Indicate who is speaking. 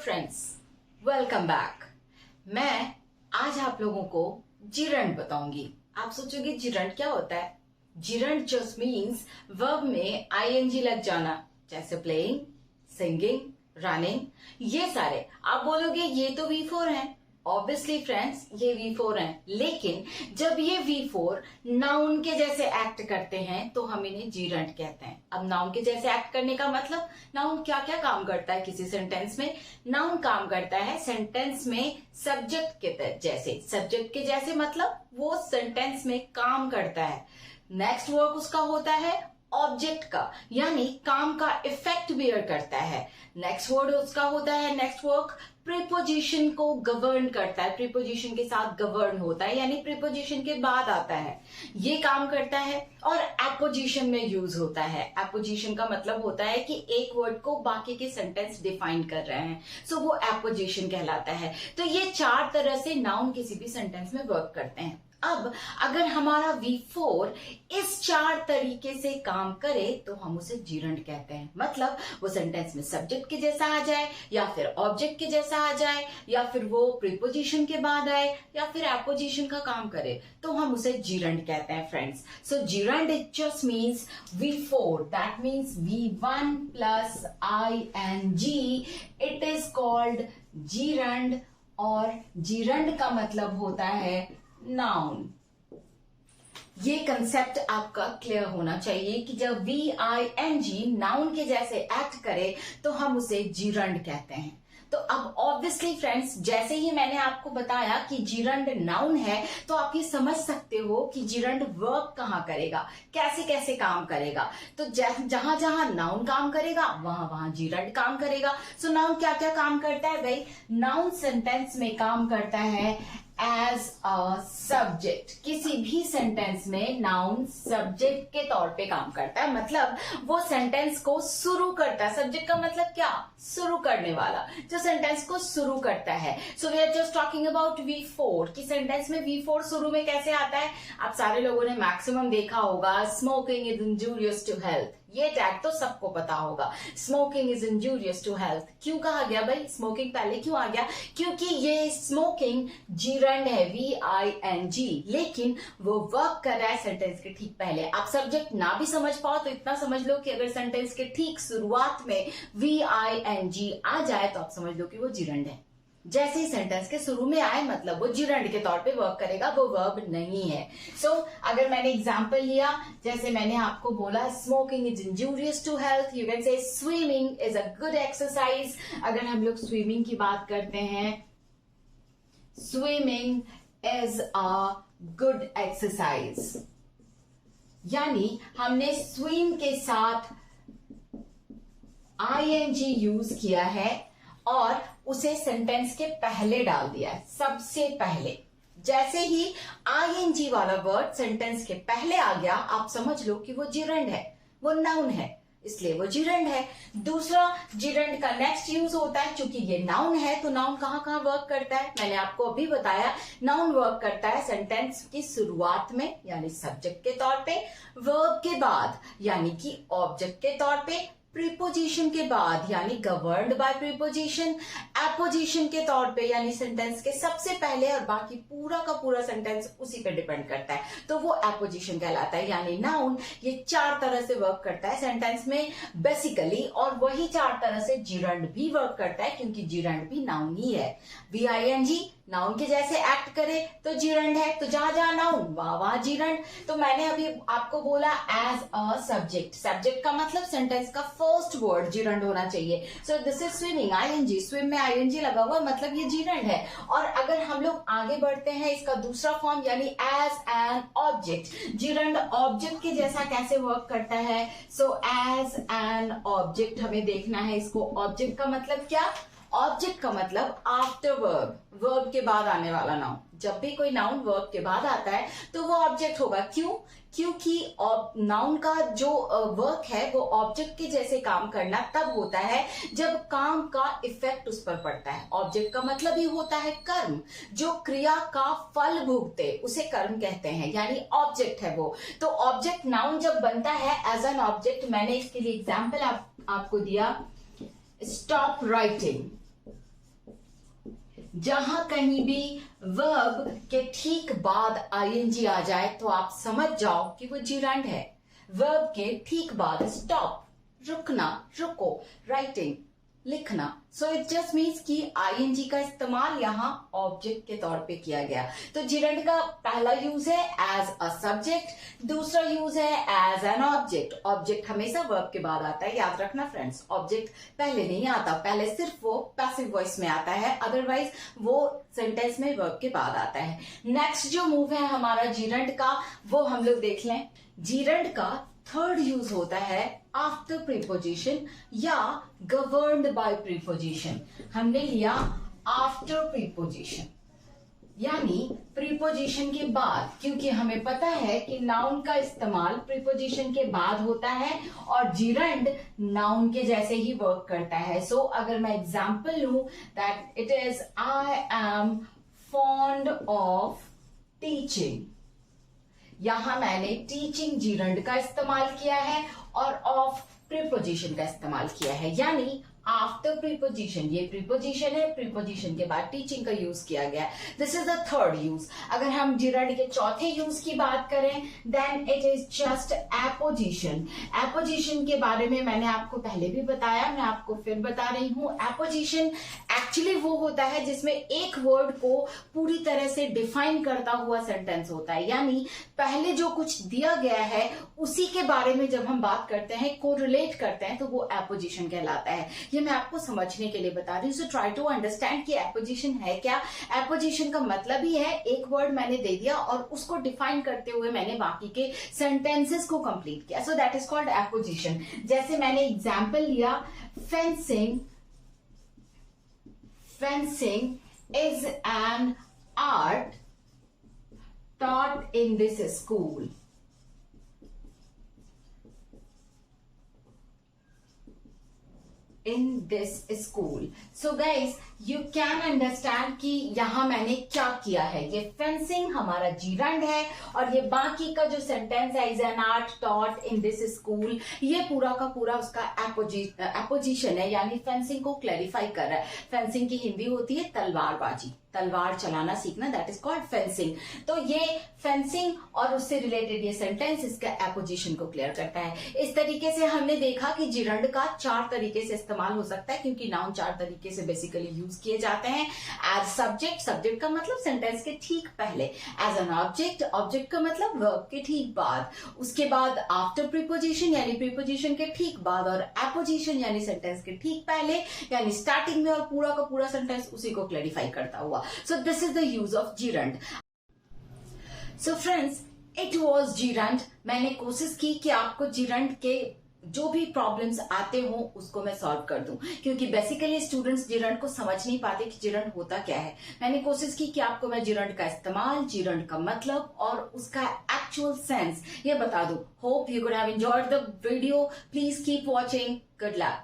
Speaker 1: Friends, welcome back. मैं आज आप लोगों को जिरंड बताऊंगी। आप सोचोगे जिरंड क्या होता है? जिरंड जस्ट मीन्स वर्ब में आईएनजी लग जाना, जैसे प्लेइंग, सिंगिंग, रनिंग, ये सारे। आप बोलोगे ये तो V4 है। ऑब्वियसली फ्रेंड्स, ये V4 हैं, लेकिन जब ये V4 नाउन के जैसे एक्ट करते हैं तो हम इन्हें जिरंड कहते हैं। अब नाउन के जैसे एक्ट करने का मतलब, नाउन क्या क्या काम करता है किसी सेंटेंस में? नाउन काम करता है सेंटेंस में सब्जेक्ट के जैसे। सब्जेक्ट के जैसे मतलब वो सेंटेंस में काम करता है। नेक्स्ट वर्क उसका होता है ऑब्जेक्ट का, यानी काम का इफेक्ट बियर करता है। नेक्स्ट वर्ड उसका होता है, नेक्स्ट वर्क प्रीपोजिशन को गवर्न करता है। प्रीपोजिशन के साथ गवर्न होता है, यानी प्रीपोजिशन के बाद आता है, ये काम करता है। और एपोजिशन में यूज होता है। एपोजिशन का मतलब होता है कि एक वर्ड को बाकी के सेंटेंस डिफाइन कर रहे हैं, सो वो एपोजिशन कहलाता है। तो ये चार तरह से नाउन किसी भी सेंटेंस में वर्क करते हैं। अब अगर हमारा V4 इस चार तरीके से काम करे तो हम उसे जिरंड कहते हैं। मतलब वो सेंटेंस में सब्जेक्ट के जैसा आ जाए, या फिर ऑब्जेक्ट के जैसा आ जाए, या फिर वो प्रीपोजिशन के बाद आए, या फिर एपोजिशन का काम करे, तो हम उसे जिरंड कहते हैं friends. So gerund it just means V4, that means V1 plus ING, it is called gerund. और जिरंड का मतलब होता है नाउन। ये कंसेप्ट आपका क्लियर होना चाहिए कि जब VING नाउन के जैसे एक्ट करे तो हम उसे जिरंड कहते हैं। तो अब ऑब्वियसली फ्रेंड्स, जैसे ही मैंने आपको बताया कि जिरंड नाउन है, तो आप ये समझ सकते हो कि जिरंड वर्क कहां करेगा, कैसे कैसे काम करेगा। तो जहां जहां नाउन काम करेगा वहां वहां जिरंड काम करेगा। सो नाउन क्या क्या काम करता है भाई? नाउन सेंटेंस में काम करता है एज अ सब्जेक्ट। किसी भी सेंटेंस में नाउन सब्जेक्ट के तौर पे काम करता है, मतलब वो सेंटेंस को शुरू करता है। सब्जेक्ट का मतलब क्या? शुरू करने वाला, जो सेंटेंस को शुरू करता है। So we are just talking about V4 कि सेंटेंस में V4 शुरू में कैसे आता है। आप सारे लोगों ने मैक्सिमम देखा होगा, smoking is injurious to health. ये टैग तो सबको पता होगा, smoking is injurious to health. क्यों कहा गया भाई? स्मोकिंग पहले क्यों आ गया? क्योंकि ये स्मोकिंग जिरंड है, VING, लेकिन वो वर्क कर रहा है सेंटेंस के ठीक पहले। आप सब्जेक्ट ना भी समझ पाओ तो इतना समझ लो कि अगर सेंटेंस के ठीक शुरुआत में VING आ जाए तो आप समझ लो कि वो जिरंड है। जैसे ही सेंटेंस के शुरू में आए मतलब वो जिरंड के तौर पे वर्क करेगा, वो वर्ब नहीं है। सो अगर मैंने एग्जांपल लिया, जैसे मैंने आपको बोला smoking is injurious to health, you can say swimming is a good exercise. अगर हम लोग स्विमिंग की बात करते हैं, swimming is a good exercise, यानी हमने स्विम के साथ ING यूज किया है और उसे सेंटेंस के पहले डाल दिया है, सबसे पहले। जैसे ही ING वाला वर्ड सेंटेंस के पहले आ गया, आप समझ लो कि वो जिरंड है, वो नाउन है, इसलिए वो जिरंड है। दूसरा, जिरंड का नेक्स्ट यूज होता है, क्योंकि ये नाउन है तो नाउन कहां कहां वर्क करता है? मैंने आपको अभी बताया, नाउन वर्क करता है सेंटेंस की शुरुआत में यानी सब्जेक्ट के तौर पे, वर्ब के बाद यानी कि ऑब्जेक्ट के तौर पे, प्रीपोजिशन के बाद यानी गवर्न्ड बाय प्रीपोजिशन, एपोजिशन के तौर पे यानी सेंटेंस के सबसे पहले, और बाकी पूरा का पूरा सेंटेंस उसी पे डिपेंड करता है, तो वो एपोजिशन कहलाता है। यानी नाउन ये चार तरह से वर्क करता है सेंटेंस में बेसिकली, और वही चार तरह से जिरंड भी वर्क करता है, क्योंकि जिरंड भी नाउन ही है। VING नाउन के जैसे एक्ट करे तो जिरंड है, तो जहां जहां नाउन वहां वहां जिरंड। तो मैंने अभी आपको बोला एज अ सब्जेक्ट। सब्जेक्ट का मतलब सेंटेंस का फर्स्ट वर्ड जिरंड होना चाहिए। So this is swimming, ING, swim में ING लगा हुआ मतलब ये जिरंड है। और अगर हम लोग आगे बढ़ते हैं, इसका दूसरा फॉर्म यानी as an object. Gerund object के जैसा कैसे वर्क करता है? सो एज एन ऑब्जेक्ट हमें देखना है इसको। ऑब्जेक्ट का मतलब क्या? ऑब्जेक्ट का मतलब आफ्टर वर्ब, वर्ब के बाद आने वाला नाउन। जब भी कोई नाउन वर्ब के बाद आता है तो वो ऑब्जेक्ट होगा। क्यों? क्योंकि नाउन का जो वर्क है वो ऑब्जेक्ट के जैसे काम करना तब होता है जब काम का इफेक्ट उस पर पड़ता है। ऑब्जेक्ट का मतलब ही होता है कर्म, जो क्रिया का फल भोगते उसे कर्म कहते हैं, यानी ऑब्जेक्ट है वो। तो ऑब्जेक्ट नाउन जब बनता है एज एन ऑब्जेक्ट, मैंने इसके लिए एग्जाम्पल आपको दिया, स्टॉप राइटिंग। जहां कहीं भी वर्ब के ठीक बाद आईएनजी आ जाए तो आप समझ जाओ कि वो जिरंड है। वर्ब के ठीक बाद स्टॉप, रुकना, रुको, राइटिंग, लिखना। सो इट जस्ट मीन्स कि आईएनजी का इस्तेमाल यहाँ ऑब्जेक्ट के तौर पे किया गया। तो जिरंड का पहला यूज है एज अ सब्जेक्ट, दूसरा यूज है एज एन ऑब्जेक्ट। ऑब्जेक्ट हमेशा वर्ब के बाद आता है, याद रखना फ्रेंड्स। ऑब्जेक्ट पहले नहीं आता, पहले सिर्फ वो पैसिव वॉइस में आता है, अदरवाइज वो सेंटेंस में वर्ब के बाद आता है। नेक्स्ट जो मूव है हमारा जिरंड का, वो हम लोग देख लें। जिरंड का थर्ड यूज होता है आफ्टर प्रीपोजिशन या गवर्न्ड बाय प्रीपोजिशन। हमने लिया आफ्टर प्रीपोजिशन, यानी प्रीपोजिशन के बाद, क्योंकि हमें पता है कि नाउन का इस्तेमाल प्रीपोजिशन के बाद होता है और जिरंड नाउन के जैसे ही वर्क करता है। सो अगर मैं एग्जाम्पल लूं that it is I am fond of teaching, यहां मैंने टीचिंग जिरंड का इस्तेमाल किया है और ऑफ प्रीपोजिशन का इस्तेमाल किया है, यानी आफ्टर प्रीपोजिशन, ये प्रीपोजिशन है, प्रीपोजिशन के बाद टीचिंग का यूज किया गया। This is the third use. अगर हम जिरंड के चौथे यूज की बात करें then it is just apposition. Apposition के बारे में मैंने आपको पहले भी बताया, मैं आपको फिर बता रही हूं। एपोजिशन एक्चुअली वो होता है जिसमें एक वर्ड को पूरी तरह से डिफाइन करता हुआ सेंटेंस होता है, यानी पहले जो कुछ दिया गया है उसी के बारे में जब हम बात करते हैं, कोरिलेट करते हैं, तो वो एपोजिशन कहलाता है। ये मैं आपको समझने के लिए बता रही हूँ। सो ट्राई टू अंडरस्टैंड कि एपोजिशन है क्या। एपोजिशन का मतलब ही है एक वर्ड मैंने दे दिया और उसको डिफाइन करते हुए मैंने बाकी के सेंटेंसेस को कंप्लीट किया। So that is called apposition. जैसे मैंने एग्जाम्पल लिया, fencing, fencing is an art taught in this school. In this school. So guys, you can understand कि यहां मैंने क्या किया है। ये फेंसिंग हमारा जिरंड है और ये बाकी का जो सेंटेंस है is an art taught in this school, ये पूरा का पूरा उसका एपोजिशन है, यानी फेंसिंग को क्लैरिफाई कर रहा है। फेंसिंग की हिंदी होती है तलवारबाजी, तलवार चलाना सीखना, दैट इज कॉल्ड फेंसिंग। तो ये फेंसिंग और उससे रिलेटेड ये सेंटेंस इसका एपोजिशन को क्लियर करता है। इस तरीके से हमने देखा कि जिरंड का 4 तरीके से इस्तेमाल हो सकता है, क्योंकि नाउन 4 तरीके से बेसिकली यूज किए जाते हैं। एज सब्जेक्ट, सब्जेक्ट का मतलब सेंटेंस के ठीक पहले। एज एन ऑब्जेक्ट, ऑब्जेक्ट का मतलब वर्ब के ठीक बाद। उसके बाद आफ्टर प्रीपोजिशन यानी प्रीपोजिशन के ठीक बाद, और एपोजिशन यानी सेंटेंस के ठीक पहले, यानी स्टार्टिंग में, और पूरा का पूरा सेंटेंस उसी को क्लैरिफाई करता हुआ। So this is the use of gerund. So friends, it was gerund. मैंने कोशिश की कि आपको gerund के जो भी प्रॉब्लम्स आते हो उसको मैं सॉल्व कर दूं, क्योंकि बेसिकली स्टूडेंट्स जिरंड को समझ नहीं पाते कि जिरंड होता क्या है। मैंने कोशिश की कि आपको मैं जिरंड का इस्तेमाल, जिरंड का मतलब और उसका एक्चुअल सेंस ये बता दूं। Hope you could have enjoyed the video. Please keep watching. Good luck.